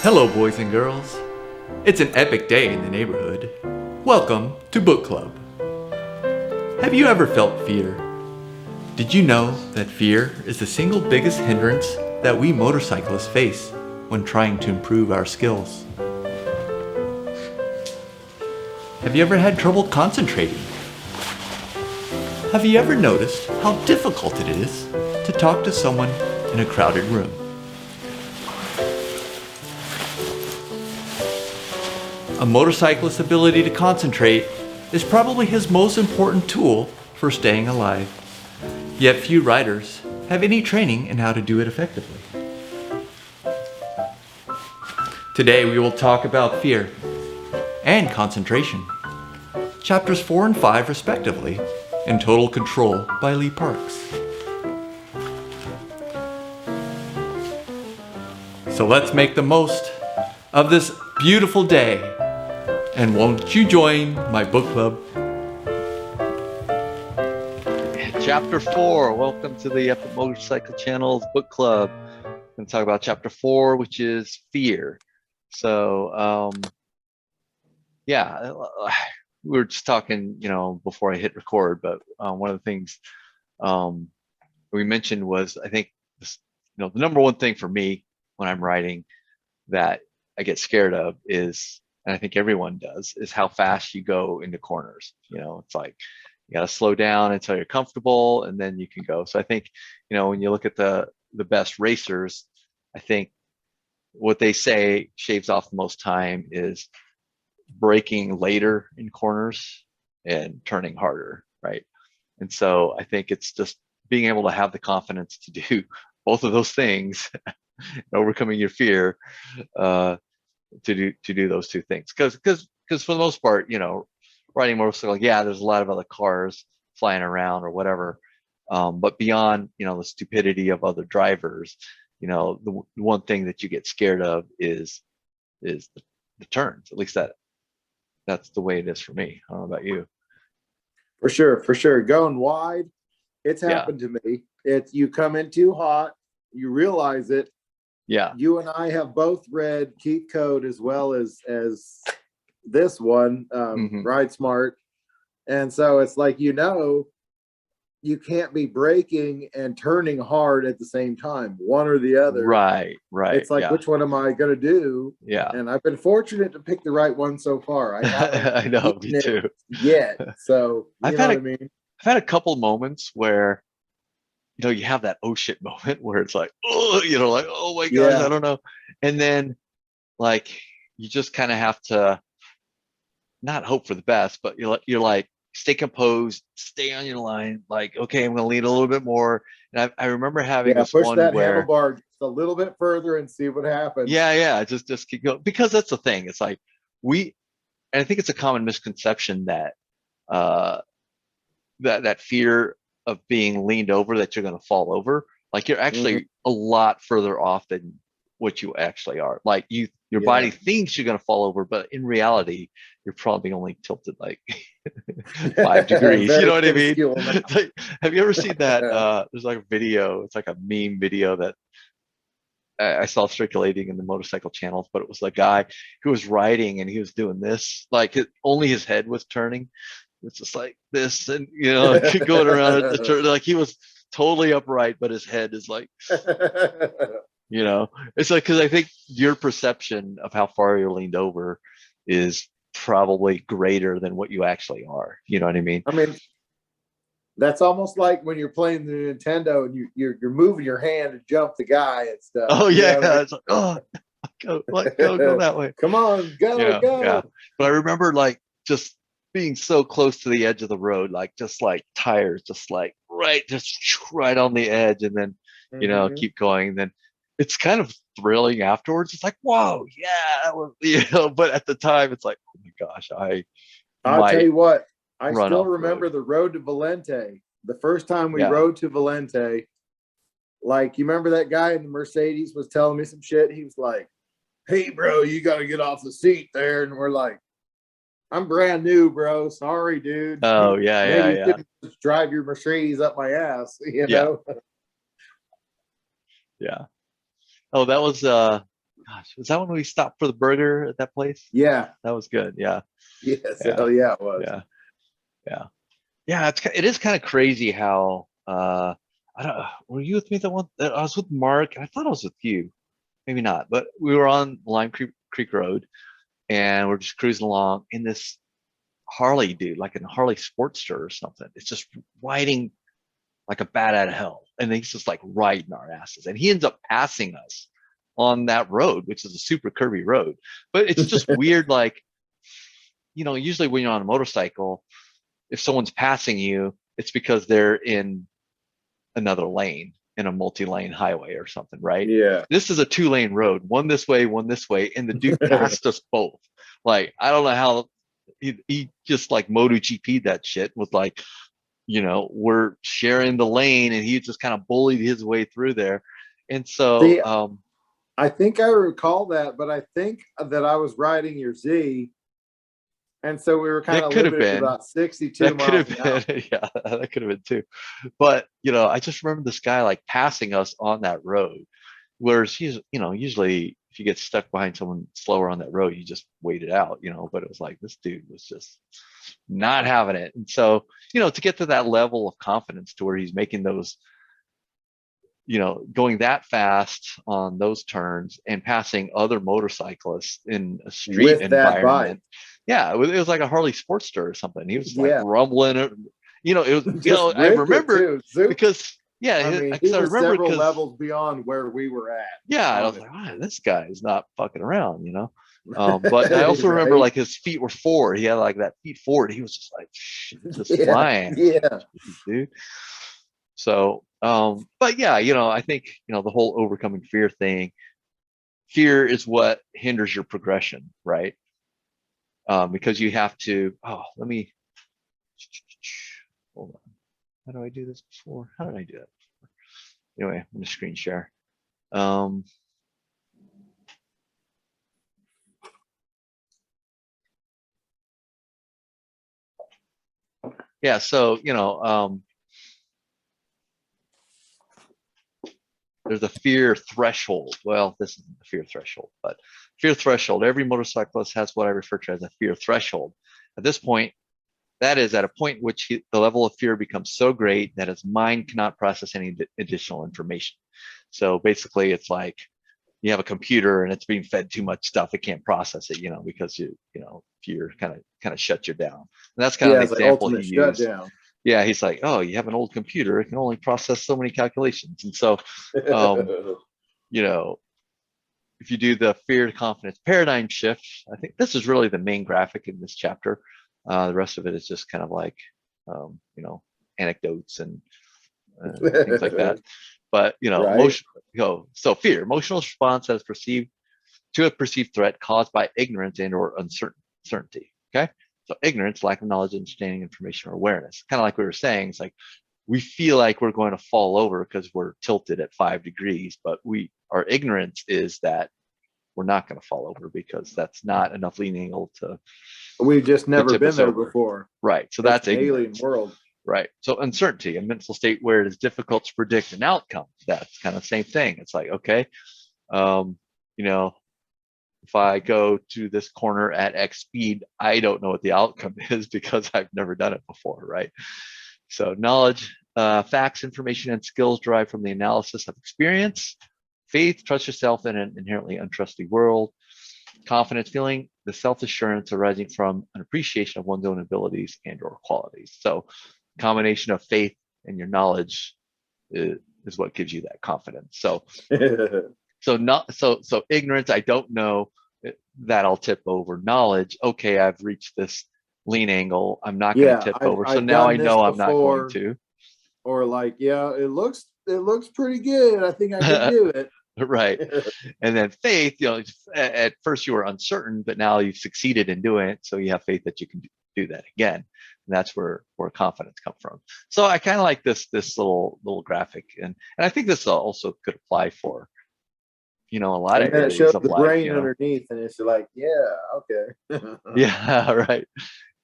Hello, boys and girls. It's an epic day in the neighborhood. Welcome to Book Club. Have you ever felt fear? Did you know that fear is the single biggest hindrance that we motorcyclists face when trying to improve our skills? Have you ever had trouble concentrating? Have you ever noticed how difficult it is to talk to someone in a crowded room? A motorcyclist's ability to concentrate is probably his most important tool for staying alive. Yet few riders have any training in how to do it effectively. Today we will talk about fear and concentration, chapters 4 and 5 respectively, in Total Control by Lee Parks. So let's make the most of this beautiful day. And won't you join my book club? Chapter 4. Welcome to the Epic Motorcycle Channel's book club. I'm going to talk about chapter 4, which is fear. So, we were just talking, before I hit record, but one of the things we mentioned was, I think, the number one thing for me when I'm writing that I get scared of is, and I think everyone does, is how fast you go into corners. It's like you got to slow down until you're comfortable, and then you can go. So I think, when you look at the best racers, I think what they say shaves off the most time is braking later in corners and turning harder, right? And so I think it's just being able to have the confidence to do both of those things, overcoming your fear, to do those two things, because for the most part, riding motorcycle, there's a lot of other cars flying around or whatever, but beyond the stupidity of other drivers, the one thing that you get scared of is the turns. At least that's the way it is for me. I don't know about you. For sure. Going wide, it's happened to me. It's you come in too hot, you realize it. Yeah. You and I have both read Keith Code as well as this one, Ride Smart. And so it's like, you can't be braking and turning hard at the same time, one or the other. Right. It's like, which one am I going to do? Yeah. And I've been fortunate to pick the right one so far. I haven't I know, me too. Yet. So, I've had a couple moments where, you have that oh shit moment where it's like, oh, like, oh my gosh, I don't know. And then like, you just kind of have to not hope for the best, but you're like, stay composed, stay on your line. Like, okay, I'm going to lean a little bit more. And I remember having this push one that where handlebar just a little bit further and see what happens. Just keep going, because that's the thing. It's like and I think it's a common misconception that that fear of being leaned over, that you're going to fall over. Like, you're actually a lot further off than what you actually are. Like, your body thinks you're going to fall over, but in reality, you're probably only tilted like 5 degrees. You know what I mean? Like, have you ever seen that? There's like a video. It's like a meme video that I saw circulating in the motorcycle channels, but it was a guy who was riding and he was doing this, like only his head was turning. It's just like this, and going around the turn, like he was totally upright, but his head is like, it's like, because I think your perception of how far you're leaned over is probably greater than what you actually are. You know what I mean? I mean, that's almost like when you're playing the Nintendo and you're moving your hand to jump the guy and stuff. Oh yeah, it's like, oh, go that way. Come on, go. Yeah. But I remember like just being so close to the edge of the road, like just like tires, just like right on the edge, and then keep going. And then it's kind of thrilling afterwards. It's like, whoa, yeah, that was, but at the time it's like, oh my gosh, I'll tell you what, I still remember the road to Valente. The first time we rode to Valente, like, you remember that guy in the Mercedes was telling me some shit. He was like, hey bro, you got to get off the seat there. And we're like, I'm brand new, bro. Sorry, dude. Oh yeah. You couldn't just drive your Mercedes up my ass, Yeah. Oh, that was Gosh, was that when we stopped for the burger at that place? Yeah, that was good. Yeah. yes, Yeah. hell yeah, it was. Yeah. It is kind of crazy how I don't. Were you with me the one? I was with Mark, and I thought I was with you. Maybe not, but we were on Lime Creek Road, and we're just cruising along in this Harley dude, like a Harley Sportster or something. It's just riding like a bat out of hell, and he's just like riding our asses, and he ends up passing us on that road, which is a super curvy road. But it's just weird, like, usually when you're on a motorcycle, if someone's passing you, it's because they're in another lane in a multi-lane highway or something, right? Yeah. This is a 2-lane road, one this way, and the dude passed us both. Like, I don't know how he just like MotoGP that shit, was like, we're sharing the lane, and he just kind of bullied his way through there. And so See, I think I recall that, but I think that I was riding your Z, and so we were kind of limited to about 62 miles an hour. Yeah, that could have been too. But I just remember this guy like passing us on that road, whereas usually if you get stuck behind someone slower on that road, you just wait it out, but it was like this dude was just not having it. And so, to get to that level of confidence to where he's making those, going that fast on those turns and passing other motorcyclists in a street environment. Yeah, it was like a Harley Sportster or something. He was like rumbling it. It was, I remember because I mean, he was several levels beyond where we were at. Yeah, I was like, this guy is not fucking around, but I also remember like his feet were forward. He had like that feet forward. He was just like just flying. Yeah, dude. So, but yeah, I think the whole overcoming fear thing. Fear is what hinders your progression, right? Because you have to. Oh, let me. Hold on. How do I do this before? How did I do that before? Anyway, I'm gonna screen share. Yeah, so there's a fear threshold. Well, this isn't the fear threshold, but fear threshold. Every motorcyclist has what I refer to as a fear threshold. At this point, that is at a point in which the level of fear becomes so great that his mind cannot process any additional information. So basically, it's like you have a computer and it's being fed too much stuff; it can't process it, because fear kind of shuts you down. And that's kind of the example he used. Shutdown. Yeah, he's like, oh, you have an old computer; it can only process so many calculations. And so, if you do the fear to confidence paradigm shift, I think this is really the main graphic in this chapter. The rest of it is just kind of like, anecdotes and things like that. But so fear, emotional response as perceived to a perceived threat caused by ignorance and or uncertainty. Okay, so ignorance, lack of knowledge, understanding, information, or awareness. Kind of like we were saying, it's like we feel like we're going to fall over because we're tilted at 5 degrees, but our ignorance is that we're not going to fall over because that's not enough lean angle to. We've just never been there before. Right. So that's an alien world. Right. So uncertainty, a mental state where it is difficult to predict an outcome. That's kind of the same thing. It's like, okay, if I go to this corner at X speed, I don't know what the outcome is because I've never done it before. Right. So knowledge, facts, information, and skills derived from the analysis of experience. Faith, trust yourself in an inherently untrusty world. Confidence, feeling the self-assurance arising from an appreciation of one's own abilities and or qualities. So combination of faith and your knowledge is what gives you that confidence. So so ignorance, I don't know, that I'll tip over. Knowledge, okay, I've reached this lean angle, I'm not going to tip over. So now I know I'm not going to. Or like, yeah, it looks pretty good. I think I can do it. Right. And then faith, at first you were uncertain, but now you've succeeded in doing it. So you have faith that you can do that again. And that's where confidence comes from. So I kind of like this little graphic. And I think this also could apply for, a lot of areas of life. The brain underneath, and it's like, yeah, okay. Yeah, right.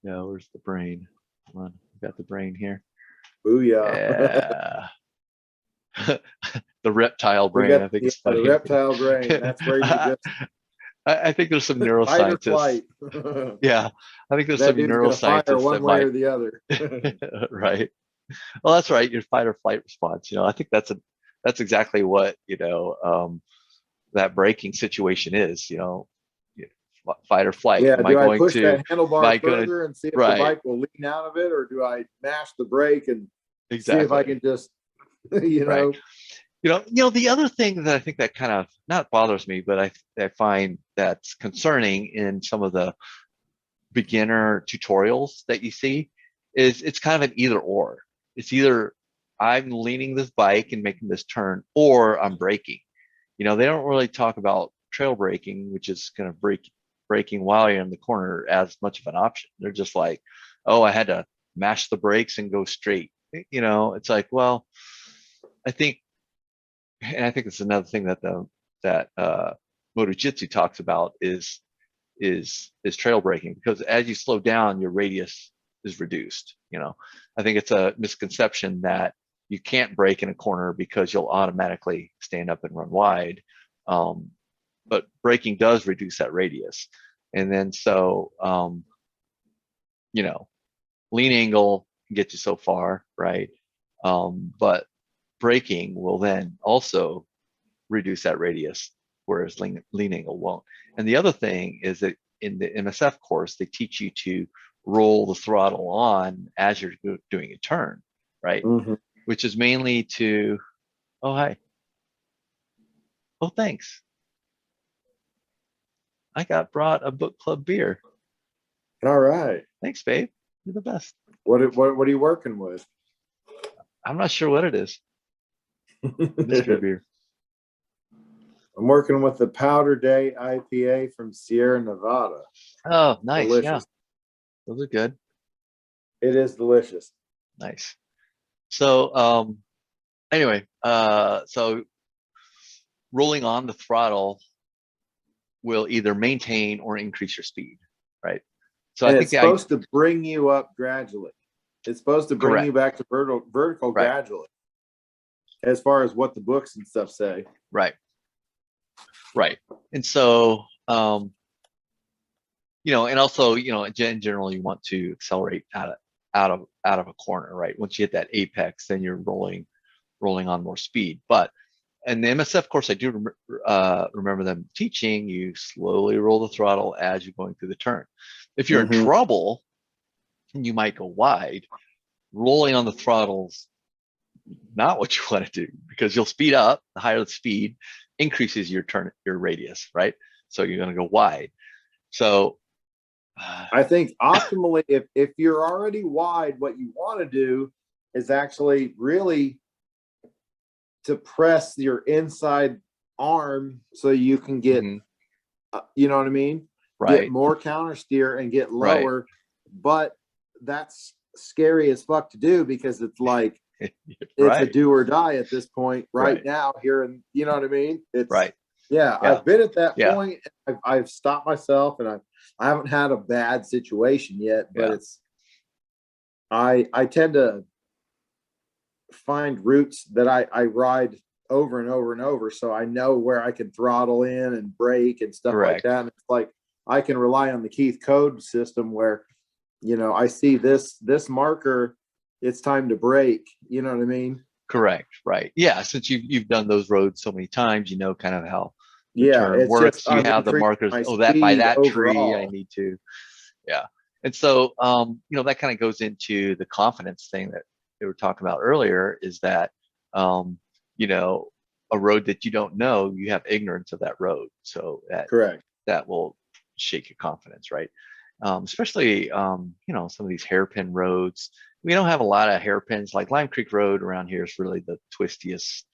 Yeah, where's the brain? Come on, we got the brain here. Booyah. Yeah. The reptile brain, I think, is funny. The reptile brain. That's where you just. I think there's some Fight or neuroscientists. flight. Yeah, I think there's That some dude's gonna fire neuroscientists one that way might. or the other. Right. Well, that's right. Your fight or flight response. I think that's exactly what that braking situation is. Fight or flight. Yeah. Am I Do I going push to? that Am I handlebar going to? further and see if the Right. bike will lean out of it, or do I mash the brake and Exactly. see if I can just, Right. The other thing that I think that kind of not bothers me, but I find that's concerning in some of the beginner tutorials that you see is it's kind of an either or. It's either I'm leaning this bike and making this turn, or I'm braking. They don't really talk about trail braking, which is kind of braking while you're in the corner, as much of an option. They're just like, oh, I had to mash the brakes and go straight. It's like, well, I think it's another thing that Moto Jitsu talks about is trail braking, because as you slow down, your radius is reduced. I think it's a misconception that you can't brake in a corner because you'll automatically stand up and run wide. But braking does reduce that radius. And then so, lean angle can get you so far, right? But braking will then also reduce that radius, whereas lean angle won't. And the other thing is that in the MSF course, they teach you to roll the throttle on as you're doing a turn, right? Mm-hmm. Which is mainly to, oh, hi. Oh, thanks. I got brought a book club beer. All right. Thanks, babe. You're the best. What are you working with? I'm not sure what it is. Mystery beer. I'm working with the Powder Day IPA from Sierra Nevada. Oh, nice. Delicious. Yeah. Those are good. It is delicious. Nice. So, anyway, so rolling on the throttle will either maintain or increase your speed, right? So and I think it's supposed to bring you up gradually. It's supposed to bring Correct. you back to vertical Right. gradually, as far as what the books and stuff say. Right. And so, and also, in general, you want to accelerate out of a corner, right? Once you hit that apex, then you're rolling on more speed. But in the MSF course, I do remember them teaching you slowly roll the throttle as you're going through the turn. If you're in trouble, you might go wide. Rolling on the throttle's not what you want to do, because you'll speed up. The higher the speed increases your radius, right? So you're going to go wide. So I think optimally, if you're already wide, what you want to do is actually really to press your inside arm so you can get, you know what I mean? Right. Get more counter steer and get lower. Right. But that's scary as fuck to do, because it's like, it's a do or die at this point right now here. And you know what I mean? It's right. Yeah. I've been at that point. I've stopped myself, and I haven't had a bad situation yet, but it's, I tend to find routes that I ride over and over and over, so I know where I can throttle in and brake and stuff like that. And it's like I can rely on the Keith code system where, I see this marker, it's time to brake. You know what I mean? Correct. Right. Yeah. Since you've done those roads so many times, kind of how the turn works. Just, you have the markers. Oh, that by that overall tree, I need to. Yeah. And so, that kind of goes into the confidence thing that they were talking about earlier, is that, a road that you don't know, you have ignorance of that road. So that will shake your confidence, right? Especially, some of these hairpin roads. We don't have a lot of hairpins. Like Lime Creek Road around here is really the twistiest,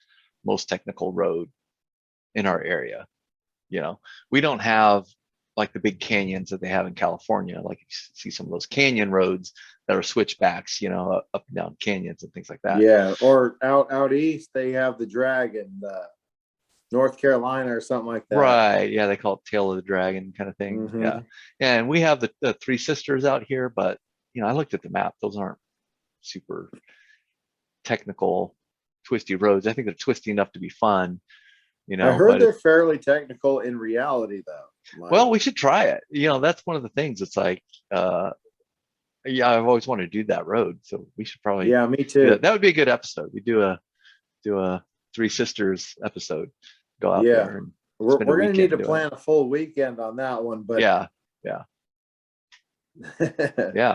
most technical road in our area. We don't have like the big canyons that they have in California. Like you see some of those canyon roads that are switchbacks, up and down canyons and things like that. Yeah. Or out east, they have the Dragon, North Carolina or something like that. Right. Yeah. They call it Tail of the Dragon kind of thing. Yeah. And we have the Three Sisters out here, but I looked at the map. Those aren't super technical twisty roads. I think they're twisty enough to be fun, I heard they're fairly technical in reality, though. Well, we should try it. That's one of the things. It's like, yeah, I've always wanted to do that road, so we should probably. Yeah, me too. That would be a good episode. We do a Three Sisters episode. Go out there and we're going to need to plan a full weekend on that one. But yeah, yeah,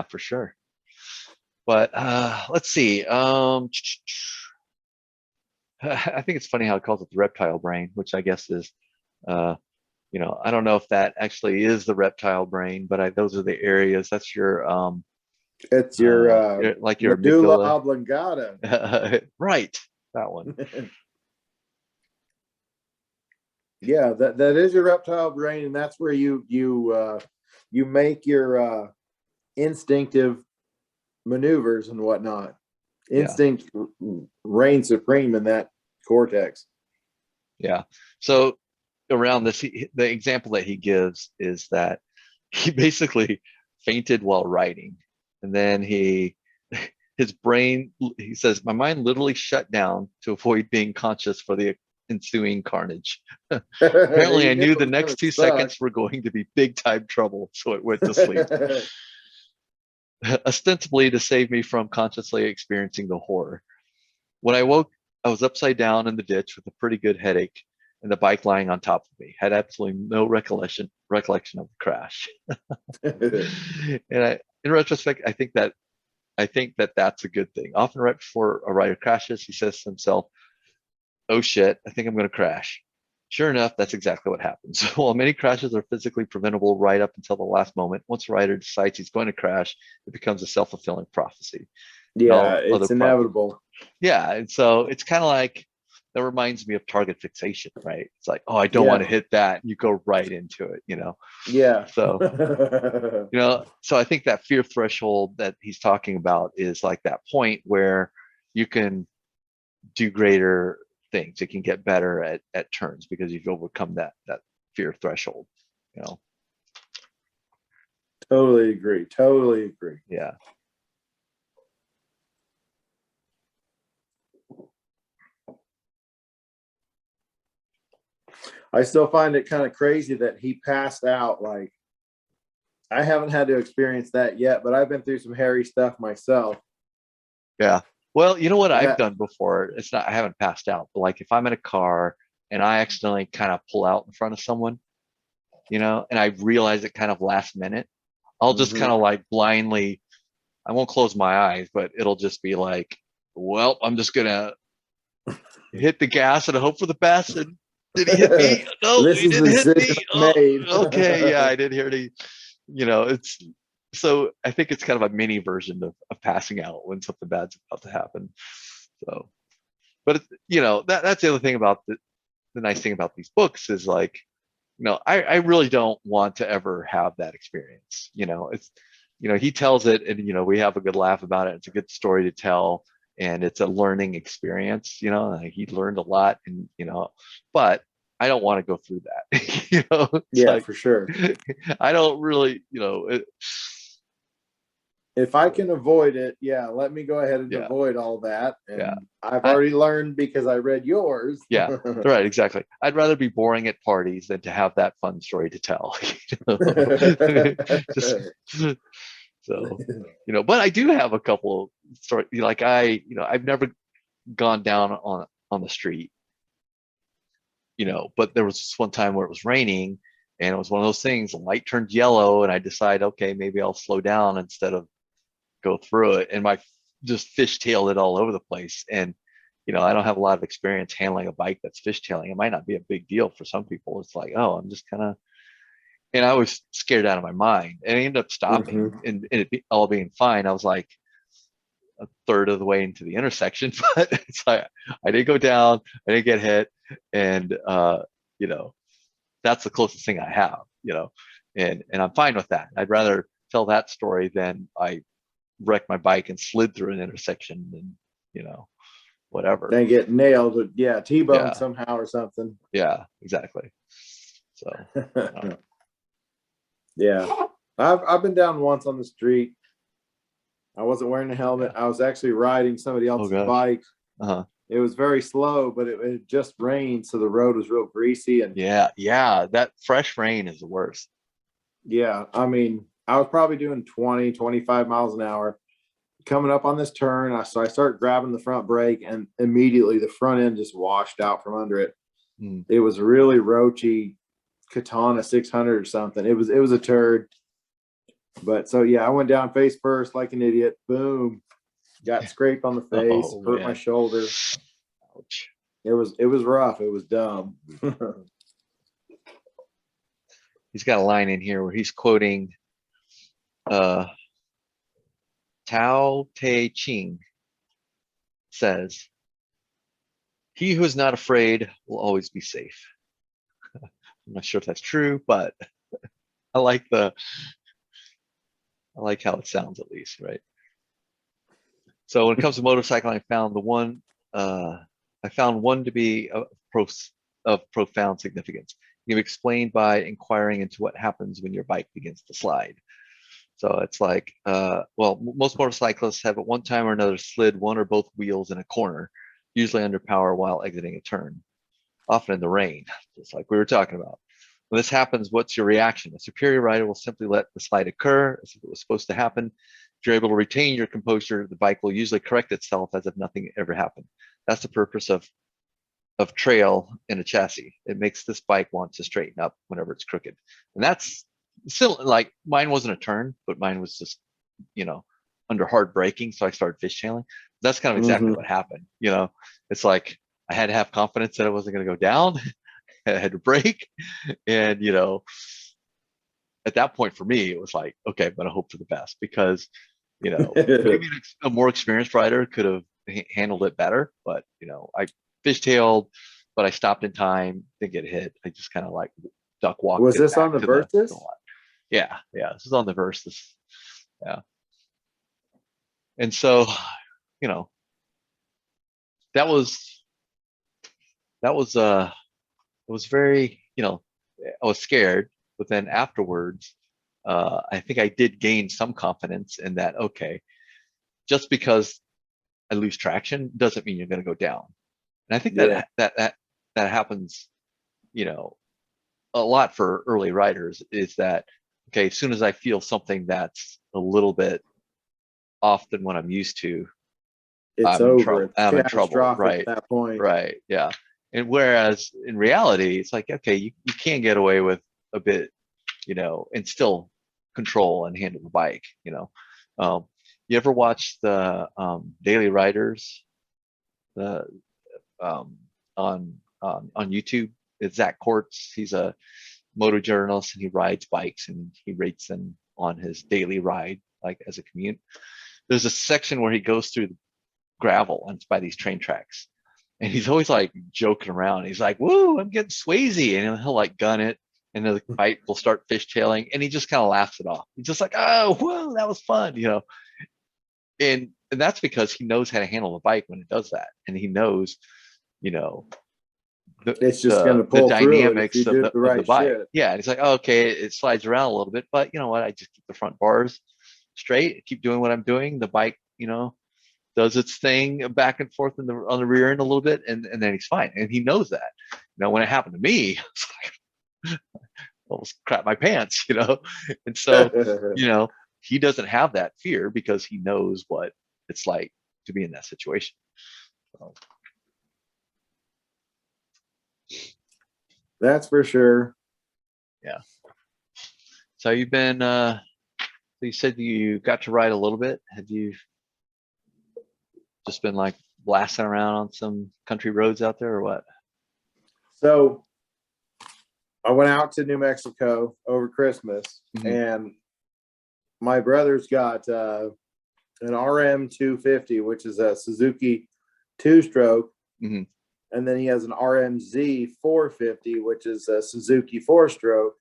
for sure. But let's see. I think it's funny how it calls it the reptile brain, which I guess is, I don't know if that actually is the reptile brain, but those are the areas. That's your it's your like your medulla oblongata. Right, that one. Yeah, that is your reptile brain, and that's where you make your instinctive maneuvers and whatnot. Instinct reigns supreme in that cortex. Yeah. So around this, the example that he gives is that he basically fainted while writing, and then his brain, he says, my mind literally shut down to avoid being conscious for the ensuing carnage. Apparently I knew the next 2 seconds were going to be big time trouble, so it went to sleep. Ostensibly to save me from consciously experiencing the horror. When I woke, I was upside down in the ditch with a pretty good headache and the bike lying on top of me. Had absolutely no recollection of the crash. And in retrospect, I think that that's a good thing. Often right before a rider crashes, he says to himself, oh shit, I think I'm going to crash. Sure enough, that's exactly what happens. While many crashes are physically preventable right up until the last moment, once a rider decides he's going to crash, it becomes a self-fulfilling prophecy. Yeah, it's inevitable. Yeah, and so it's kind of like, that reminds me of target fixation, right? It's like, oh, I don't want to hit that. You go right into it, Yeah. So, so I think that fear threshold that he's talking about is like that point where you can do greater things. It can get better at turns because you've overcome that fear threshold, Totally agree. Yeah. I still find it kind of crazy that he passed out. Like, I haven't had to experience that yet, but I've been through some hairy stuff myself. Yeah. Well, you know what I've done before? I haven't passed out, but like if I'm in a car and I accidentally kind of pull out in front of someone, and I realize it kind of last minute, I'll just kind of like blindly, I won't close my eyes, but it'll just be like, well, I'm just going to hit the gas and hope for the best. And did he hit me? No, he didn't hit me. Oh, okay. Yeah, I did hear it. It's, so I think it's kind of a mini version of passing out when something bad's about to happen. So, but that's the other thing about the nice thing about these books is like, I really don't want to ever have that experience. It's, he tells it and, we have a good laugh about it. It's a good story to tell and it's a learning experience, he learned a lot and, but I don't want to go through that. Yeah, like, for sure. I don't really, if I can avoid it, let me go ahead and avoid all that. And I've already learned because I read yours. Yeah, right, exactly. I'd rather be boring at parties than to have that fun story to tell. So, but I do have a couple stories. Like I've never gone down on the street, but there was this one time where it was raining and it was one of those things, the light turned yellow and I decide, okay, maybe I'll slow down instead of go through it, and my just fishtailed it all over the place. And I don't have a lot of experience handling a bike that's fishtailing. It might not be a big deal for some people. It's like, oh, I'm just kind of, and I was scared out of my mind, and I ended up stopping and it all being fine. I was like a third of the way into the intersection, but it's like I didn't go down, I didn't get hit, and that's the closest thing I have, and I'm fine with that. I'd rather tell that story than I wrecked my bike and slid through an intersection and whatever. They get nailed, T-bone somehow or something. Yeah, exactly. So yeah, I've been down once on the street. I wasn't wearing a helmet. I was actually riding somebody else's bike, It was very slow, but it just rained, so the road was real greasy. And yeah, that fresh rain is the worst. Yeah, I mean, I was probably doing 20, 25 miles an hour coming up on this turn. So I start grabbing the front brake, and immediately the front end just washed out from under it. It was really roachy Katana 600 or something. It was a turd. But so yeah, I went down face first like an idiot. Boom. Got scraped on the face, hurt my shoulder. Ouch. It was rough. It was dumb. He's got a line in here where he's quoting Tao Te Ching says, "He who is not afraid will always be safe." I'm not sure if that's true, but I like how it sounds, at least, right? So when it comes to motorcycling, I found one to be of profound significance. You've explained by inquiring into what happens when your bike begins to slide. So it's like, well, most motorcyclists have at one time or another slid one or both wheels in a corner, usually under power while exiting a turn, often in the rain, just like we were talking about. When this happens, what's your reaction? A superior rider will simply let the slide occur as if it was supposed to happen. If you're able to retain your composure, the bike will usually correct itself as if nothing ever happened. That's the purpose of trail in a chassis. It makes this bike want to straighten up whenever it's crooked. And that's still, like, mine wasn't a turn, but mine was just, under hard braking. So I started fishtailing. That's kind of exactly what happened. It's like I had to have confidence that I wasn't going to go down. I had to brake. And, at that point for me, it was like, okay, I'm going to hope for the best, because, maybe a more experienced rider could have handled it better. But, I fishtailed, but I stopped in time, didn't get hit. I just kind of like duck walked. Was this on the Versus? Yeah, this is on the Versus. Yeah. And so, that was it was very, I was scared, but then afterwards, I think I did gain some confidence in that. Okay, just because I lose traction doesn't mean you're going to go down. And I think that happens, a lot for early riders, is that, okay, as soon as I feel something that's a little bit off than what I'm used to, it's I'm over. I'm in trouble, right? At that point. Right. Yeah. And whereas in reality, it's like, okay, you can get away with a bit, and still control and handle the bike, you ever watch the daily riders on YouTube? It's Ch4. He's a motor journalist, and he rides bikes and he rates them on his daily ride, like as a commute. There's a section where he goes through the gravel, and it's by these train tracks, and he's always like joking around. He's like, "Woo, I'm getting swazy," and he'll like gun it, and the bike will start fishtailing, and he just kind of laughs it off. He's just like, "Oh, whoa, that was fun," And that's because he knows how to handle the bike when it does that, and he knows, it's just going to pull the dynamics through of the bike. Shit. Yeah, and he's like, oh, okay, it slides around a little bit, but you know what? I just keep the front bars straight, keep doing what I'm doing. The bike, does its thing back and forth on the rear end a little bit, and then he's fine. And he knows that. When it happened to me, it's like, almost crap my pants, And so, he doesn't have that fear because he knows what it's like to be in that situation. So. That's for sure. Yeah. So you've been, you said you got to ride a little bit. Have you just been like blasting around on some country roads out there, or what? So I went out to New Mexico over Christmas, and my brother's got an RM 250, which is a Suzuki 2-stroke. And then he has an RMZ 450, which is a Suzuki 4-stroke.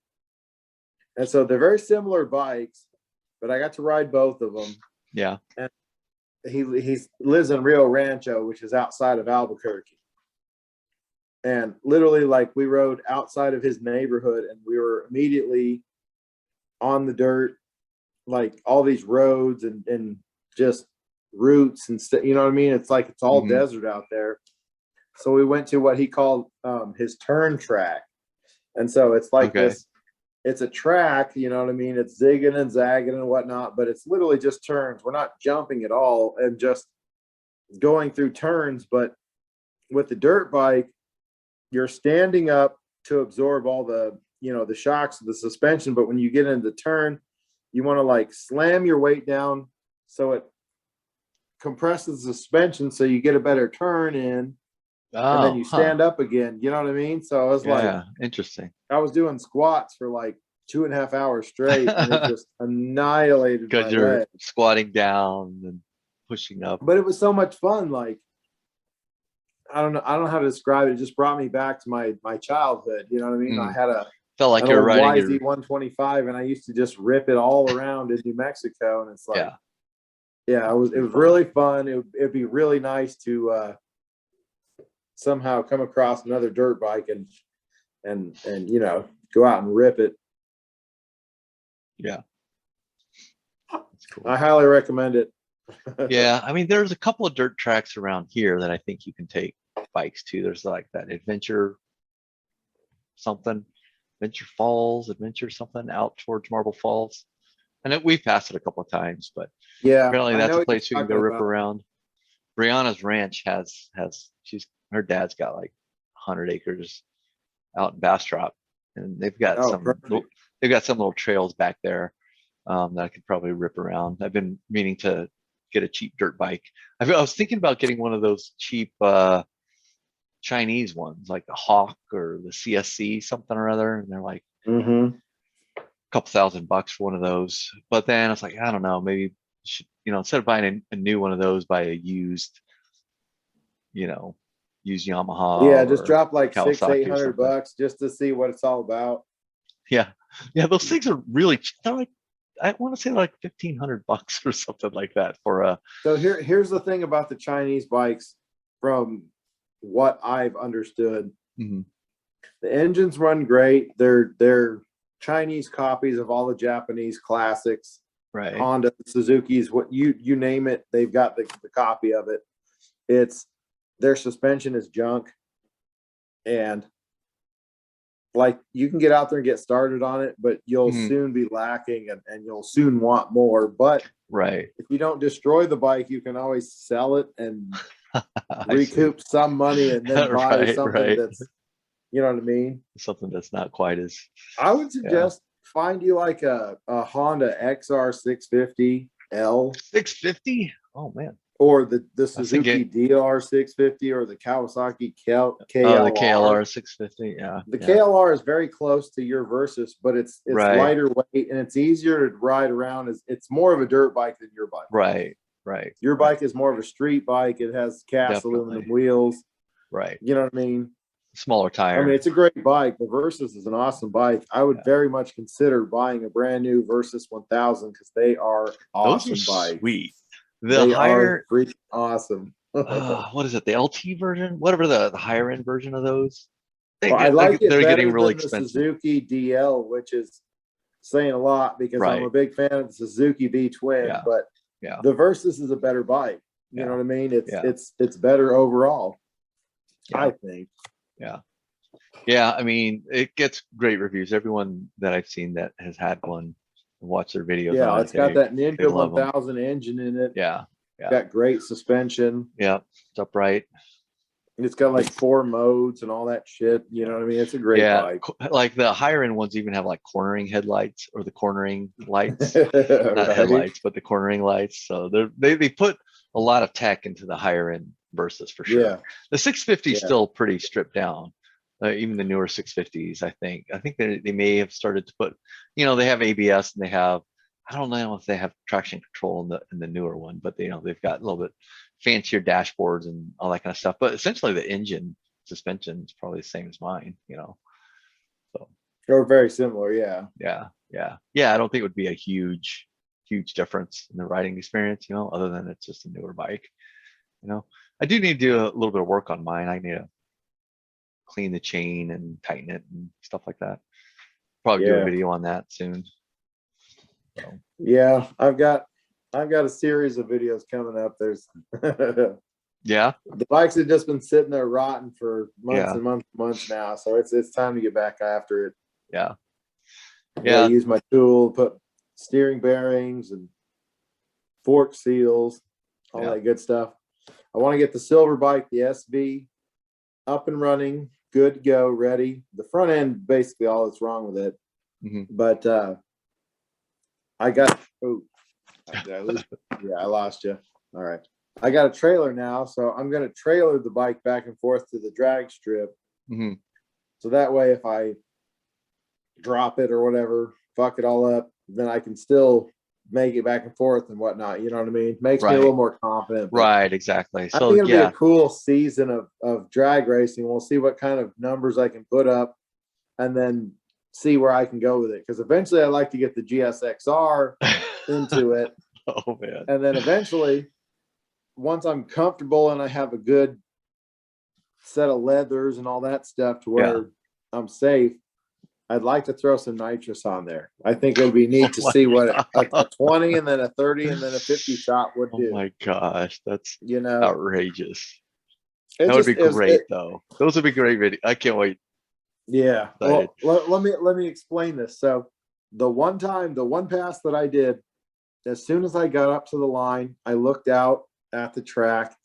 And so they're very similar bikes, but I got to ride both of them. Yeah. And he lives in Rio Rancho, which is outside of Albuquerque. And literally, like, we rode outside of his neighborhood, and we were immediately on the dirt, like all these roads and just roots and stuff. You know what I mean? It's like it's all desert out there. So we went to what he called his turn track. And so it's like this, it's a track, you know what I mean? It's zigging and zagging and whatnot, but it's literally just turns. We're not jumping at all and just going through turns. But with the dirt bike, you're standing up to absorb all the, you know, the shocks of the suspension. But when you get into the turn, you want to like slam your weight down so it compresses the suspension so you get a better turn in. And then you stand up again. You know what I mean? So I was like, interesting. I was doing squats for like 2.5 hours straight, and it just annihilated my you're leg. Squatting down and pushing up. But it was so much fun. Like, I don't know how to describe it. It just brought me back to my childhood. You know what I mean? I had felt like you're riding YZ 125, and I used to just rip it all around in New Mexico. And it's like, it was really fun. It'd be really nice to somehow come across another dirt bike and you know, go out and rip it. Yeah, that's cool. I highly recommend it. Yeah, I mean, there's a couple of dirt tracks around here that I think you can take bikes to. There's like that adventure something out towards Marble Falls. And we've passed it a couple of times, but apparently that's a place you can go rip around. Brianna's ranch has her dad's got like 100 acres out in Bastrop, and they've got some little trails back there that I could probably rip around. I've been meaning to get a cheap dirt bike. I was thinking about getting one of those cheap Chinese ones, like the Hawk or the CSC something or other, and they're like a couple $1,000 for one of those. But then I was like, I don't know, maybe should, you know, instead of buying a new one of those, buy a used, you know, used Yamaha. Yeah, just drop like $600-800 just to see what it's all about. Yeah, those things are really, they're like, I want to say like $1,500 or something like that for a. So here's the thing about the Chinese bikes, from what I've understood. The engines run great. They're Chinese copies of all the Japanese classics. Right. Honda, Suzuki's, what you name it, they've got the copy of it. It's their suspension is junk, and like you can get out there and get started on it, but you'll soon be lacking and you'll soon want more. But if you don't destroy the bike, you can always sell it and recoup some money and then buy something that's, you know what I mean? Something that's not quite as. I would suggest find you like a Honda XR 650L. 650? Oh man. Or the Suzuki DR 650 or the Kawasaki KLR. The KLR 650, The KLR is very close to your Versus, but it's lighter weight and it's easier to ride around. It's more of a dirt bike than your bike. Right. Your bike is more of a street bike. It has cast aluminum wheels. Right. You know what I mean? Smaller tire. I mean, it's a great bike. The Versus is an awesome bike. I would very much consider buying a brand new Versus 1000 because they are awesome bikes. Sweet. They are freaking awesome. What is it? The LT version? Whatever the higher end version of those. I like it they're better getting really than the expensive. Suzuki DL, which is saying a lot because I'm a big fan of the Suzuki V Twin. But the Versus is a better bike. You know what I mean? It's better overall. I think. Yeah. I mean, it gets great reviews. Everyone that I've seen that has had one, watch their videos. Yeah, it's got that Ninja 1000 engine in it. Got great suspension. Yeah, it's upright. It's got like 4 modes and all that shit. You know what I mean? It's a great bike. Like the higher end ones even have like cornering headlights or the cornering lights, not headlights, but the cornering lights. So they put a lot of tech into the higher end Versus for sure. Yeah. The 650 is still pretty stripped down. Even the newer 650s, I think they may have started to put, you know, they have ABS and they have, I don't know if they have traction control in the newer one, but they've got a little bit fancier dashboards and all that kind of stuff. But essentially the engine suspension is probably the same as mine, you know. So they're very similar, yeah. I don't think it would be a huge difference in the riding experience, you know, other than it's just a newer bike. You know, I do need to do a little bit of work on mine. I need to clean the chain and tighten it and stuff like that. Probably do a video on that soon. So. Yeah, I've got a series of videos coming up. There's Yeah. The bikes have just been sitting there rotting for months and months now. So it's time to get back after it. Yeah. Yeah. Use my tool, put steering bearings and fork seals, all that good stuff. I want to get the silver bike, the SV, up and running, good to go, ready. The front end, basically all that's wrong with it. But I got, I lost you. All right. I got a trailer now, so I'm going to trailer the bike back and forth to the drag strip. So that way, if I drop it or whatever, fuck it all up, then I can still make it back and forth and whatnot. You know what I mean? Makes me a little more confident. Right, exactly. So I think it'll be a cool season of drag racing. We'll see what kind of numbers I can put up and then see where I can go with it. Because eventually I'd like to get the GSXR into it. Oh, man. And then eventually, once I'm comfortable and I have a good set of leathers and all that stuff to where I'm safe, I'd like to throw some nitrous on there. I think it would be neat to see what a 20 and then a 30 and then a 50 shot would do. Oh my gosh, that's outrageous. That would be great though. Those would be great videos. I can't wait. Yeah. Well, let me explain this. So the one pass that I did, as soon as I got up to the line, I looked out at the track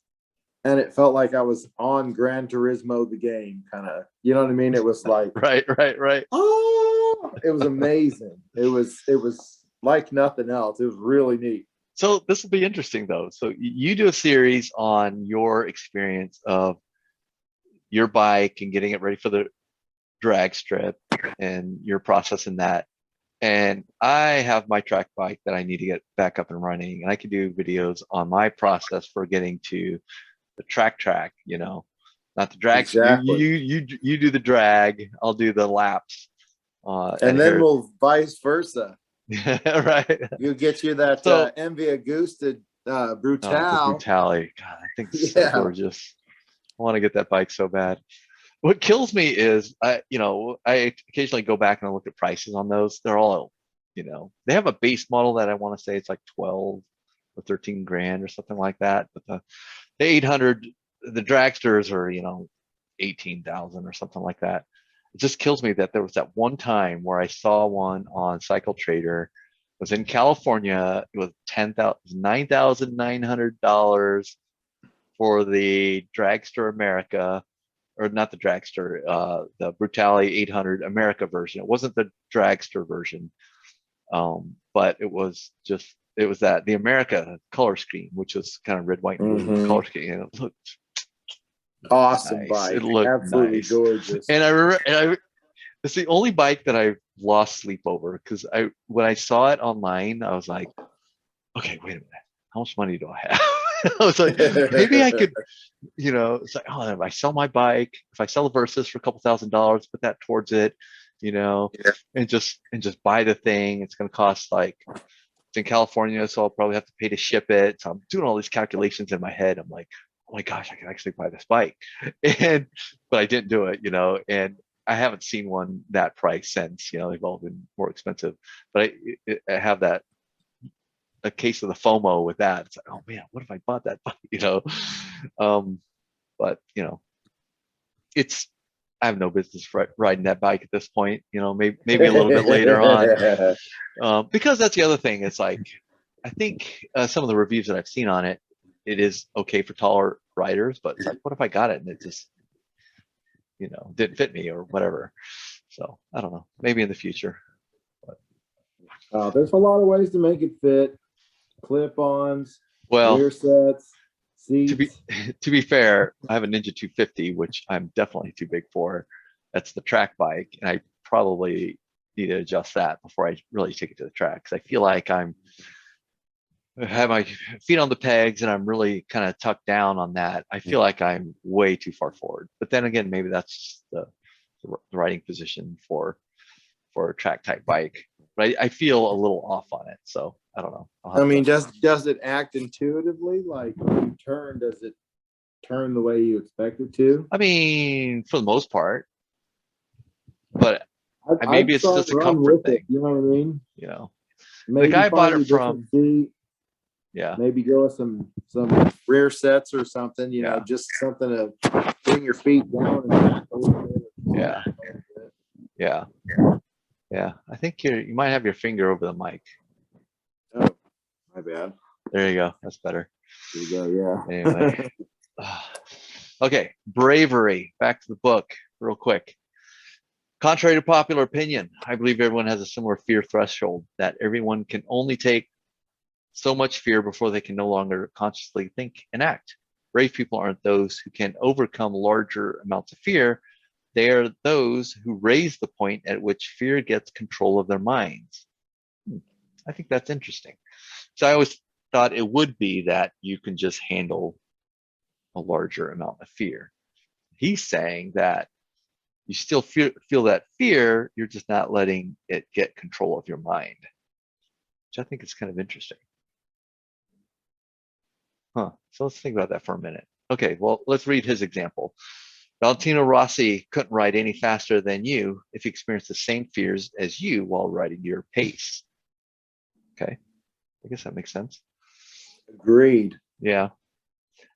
and it felt like I was on Gran Turismo, the game, kind of, you know what I mean? It was like, right. Oh, it was amazing. It was like nothing else. It was really neat. So this will be interesting though. So you do a series on your experience of your bike and getting it ready for the drag strip and your process in that. And I have my track bike that I need to get back up and running, and I can do videos on my process for getting to the track, you know, not the drag. Exactly. You do the drag, I'll do the laps. And then we'll vice versa. Right. You'll get you that MV Agusta Brutale. Brutale. God, I think it's so gorgeous. I want to get that bike so bad. What kills me is I occasionally go back and I look at prices on those. They're all, they have a base model that I want to say it's like 12 or 13 grand or something like that. But the 800, the dragsters are, 18,000 or something like that. It just kills me that there was that one time where I saw one on Cycle Trader. It was in California. It was $9,900 for the Dragster America. Or not the dragster, the Brutale 800 America version. It wasn't the dragster version, but it was the America color scheme, which was kind of red, white, and blue color scheme, and it looked awesome. Nice. Bike, it looked absolutely gorgeous. And I remember, it's the only bike that I lost sleep over because when I saw it online, I was like, okay, wait a minute, how much money do I have? I was like, maybe I could, it's like, oh, if I sell my bike, if I sell the Versus for a couple $1,000s, put that towards it, and just buy the thing. It's going to cost it's in California, so I'll probably have to pay to ship it. So I'm doing all these calculations in my head. I'm like, oh my gosh, I can actually buy this bike. But I didn't do it, and I haven't seen one that price since, they've all been more expensive, but I have a case of the FOMO with that. It's like, oh man, what if I bought that bike? But I have no business riding that bike at this point. Maybe a little bit later on, because that's the other thing. It's like, I think some of the reviews that I've seen on it, it is okay for taller riders, but it's like, what if I got it and it just, didn't fit me or whatever? So I don't know. Maybe in the future. But. There's a lot of ways to make it fit. Clip-ons, rear sets, seats. To be fair, I have a Ninja 250, which I'm definitely too big for. That's the track bike, and I probably need to adjust that before I really take it to the track, because I feel like I have my feet on the pegs and I'm really kind of tucked down on that. I feel like I'm way too far forward. But then again, maybe that's the riding position for a track type bike. But I feel a little off on it, so I don't know. I mean, does it act intuitively? Like when you turn, does it turn the way you expect it to? I mean, for the most part, but maybe it's just a comfort thing. You know what I mean? The guy bought it from. Yeah. Maybe go with some rear sets or something, you know, just something to bring your feet down. Yeah. Yeah. Yeah. I think you might have your finger over the mic. Oh, my bad. There you go. That's better. There you go. Yeah. Anyway. Okay. Bravery. Back to the book real quick. Contrary to popular opinion, I believe everyone has a similar fear threshold, that everyone can only take so much fear before they can no longer consciously think and act. Brave people aren't those who can overcome larger amounts of fear. They are those who raise the point at which fear gets control of their minds. I think that's interesting. So I always thought it would be that you can just handle a larger amount of fear. He's saying that you still feel that fear, you're just not letting it get control of your mind, which I think is kind of interesting. So let's think about that for a minute. Okay, well, let's read his example. Valentino Rossi couldn't ride any faster than you if he experienced the same fears as you while riding your pace. Okay, I guess that makes sense. Agreed. Yeah.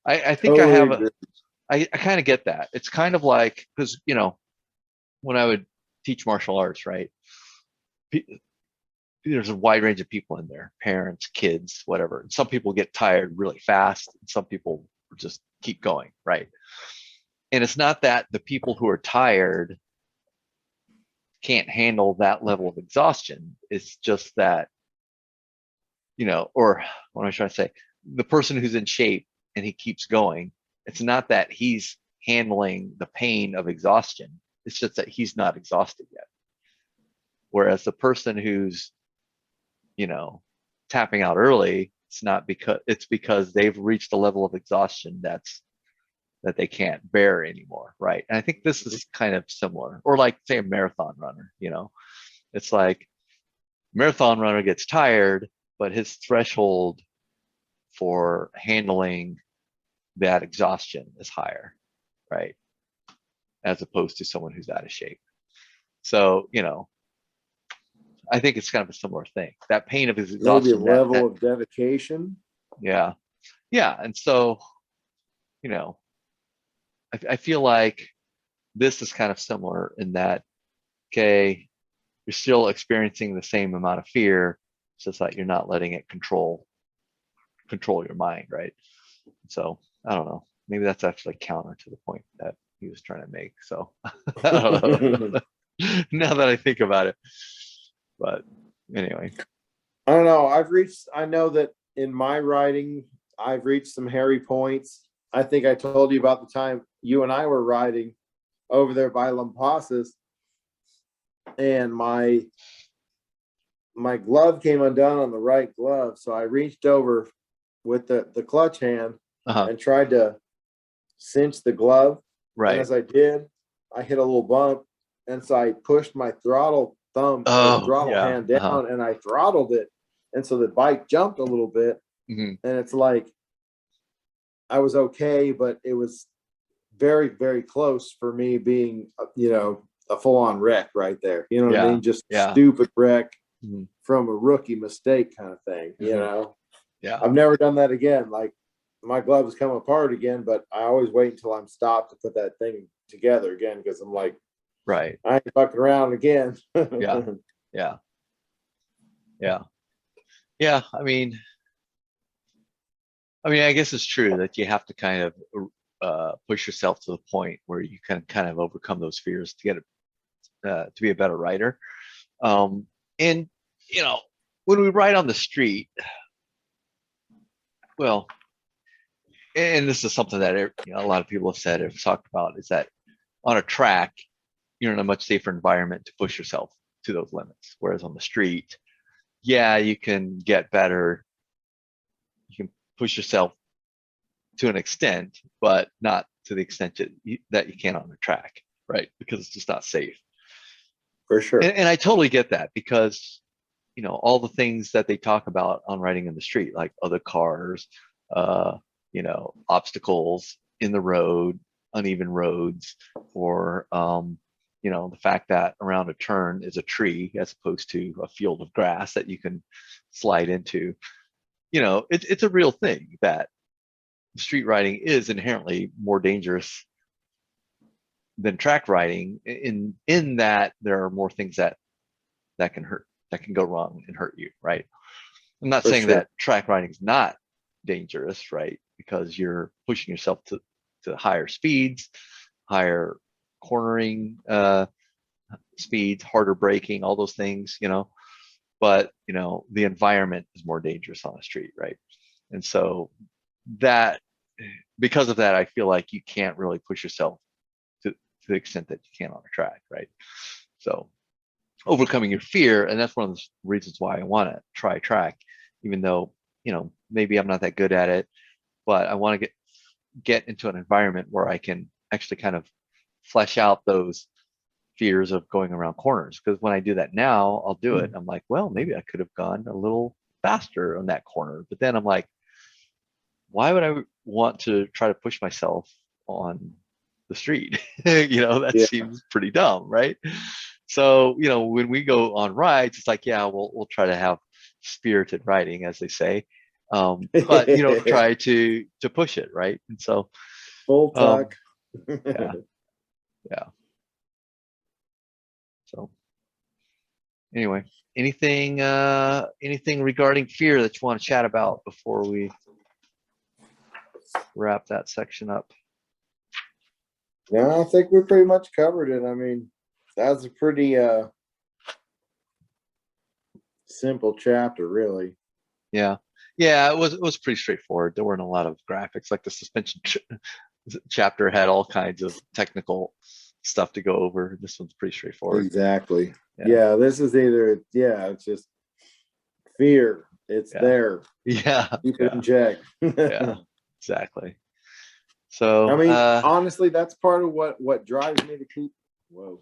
I think totally I kind of get that. It's kind of like, because, you know, when I would teach martial arts, right? There's a wide range of people in there, parents, kids, whatever. And some people get tired really fast. And some people just keep going, right? And it's not that the people who are tired can't handle that level of exhaustion. It's just that, you know, or what am I trying to say? The person who's in shape and he keeps going, it's not that he's handling the pain of exhaustion. It's just that he's not exhausted yet. Whereas the person who's, you know, tapping out early, it's because they've reached a level of exhaustion that they can't bear anymore, right? And I think this is kind of similar. Or like, say, a marathon runner, you know, it's like marathon runner gets tired, but his threshold for handling that exhaustion is higher, right? As opposed to someone who's out of shape. So, you know, I think it's kind of a similar thing. That pain of his exhaustion. Maybe a level of dedication. Yeah. Yeah. And so, you know, I feel like this is kind of similar in that, okay, you're still experiencing the same amount of fear. It's just that you're not letting it control your mind, right? So I don't know. Maybe that's actually counter to the point that he was trying to make. So I don't know. Now that I think about it. But anyway. I don't know. I know that in my writing, I've reached some hairy points. I think I told you about the time you and I were riding over there by Lampasas, and my glove came undone on the right glove. So I reached over with the clutch hand and tried to cinch the glove. Right. And as I did, I hit a little bump. And so I pushed my throttle hand down and I throttled it. And so the bike jumped a little bit. And it's like, I was okay, but it was very, very close for me being, you know, a full-on wreck right there. You know what I mean? Just stupid wreck from a rookie mistake kind of thing, you know? Yeah. I've never done that again. Like, my gloves come apart again, but I always wait until I'm stopped to put that thing together again, because I'm like, right, I ain't fucking around again. Yeah. I mean, I guess it's true that you have to kind of push yourself to the point where you can kind of overcome those fears to get to be a better writer. And you know, when we ride on the street, well, and this is something that, you know, a lot of people have talked about, is that on a track, you're in a much safer environment to push yourself to those limits. Whereas on the street, yeah, you can get better. You can push yourself to an extent, but not to the extent that you can on the track, right? Because it's just not safe. For sure. And I totally get that, because, you know, all the things that they talk about on riding in the street, like other cars, you know, obstacles in the road, uneven roads, or, you know, the fact that around a turn is a tree as opposed to a field of grass that you can slide into. it's a real thing that street riding is inherently more dangerous than track riding in that there are more things that can go wrong and hurt you, right? I'm not saying that track riding is not dangerous, right? Because you're pushing yourself to higher speeds, higher cornering speeds, harder braking, all those things, but the environment is more dangerous on the street, right? And so that, because of that, I feel like you can't really push yourself to the extent that you can on a track, right? So overcoming your fear, and that's one of the reasons why I want to try track, even though maybe I'm not that good at it, but I want to get into an environment where I can actually kind of flesh out those fears of going around corners. Because when I do that now, I'll do it. I'm like, well, maybe I could have gone a little faster on that corner, but then I'm like, why would I want to try to push myself on the street? That seems pretty dumb, right? So, when we go on rides, it's like, yeah, we'll try to have spirited riding, as they say. But try to push it, right? And so full tuck. Yeah. So anyway, anything regarding fear that you want to chat about before we wrap that section up? Yeah, I think we pretty much covered it. I mean, that's a pretty simple chapter, really. Yeah, it was pretty straightforward. There weren't a lot of graphics. Like the suspension chapter had all kinds of technical stuff to go over. This one's pretty straightforward. Exactly. Yeah, this is either it's just fear. It's there. Yeah. Keep it in check. Yeah, exactly. So I mean, honestly, that's part of what drives me to keep. Whoa,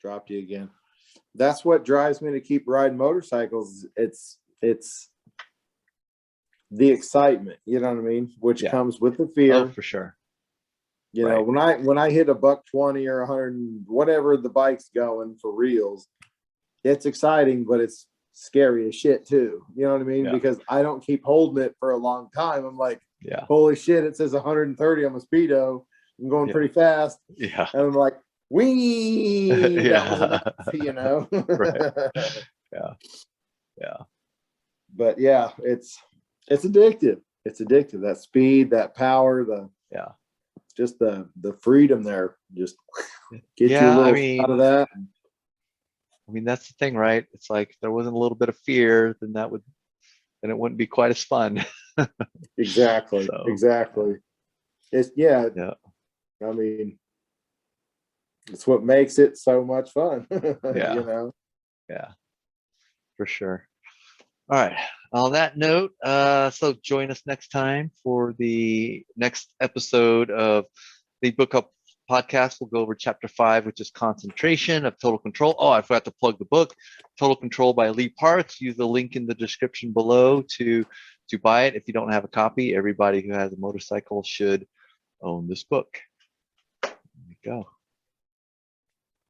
dropped you again. That's what drives me to keep riding motorcycles. It's the excitement, you know what I mean, which comes with the fear. Oh, for sure. You know, when I hit a $120 or 100, whatever the bike's going for reals, it's exciting, but it's scary as shit too. You know what I mean? Yeah. Because I don't keep holding it for a long time. I'm like, holy shit, it says 130 on my speedo. I'm going pretty fast. Yeah. And I'm like, wee. That was enough, you know. Right. Yeah. But yeah, it's addictive. It's addictive. That speed, that power, just the freedom there. Just get you a little out of that. I mean, that's the thing, right? It's like, if there wasn't a little bit of fear, then it wouldn't be quite as fun. Exactly. So, exactly. It's I mean, it's what makes it so much fun. Yeah. You know? Yeah. For sure. All right. On that note, so join us next time for the next episode of the Book Club podcast. We'll go over chapter 5, which is concentration of total control. Oh, I forgot to plug the book, Total Control by Lee Parks. Use the link in the description below to buy it. If you don't have a copy, everybody who has a motorcycle should own this book. There you go.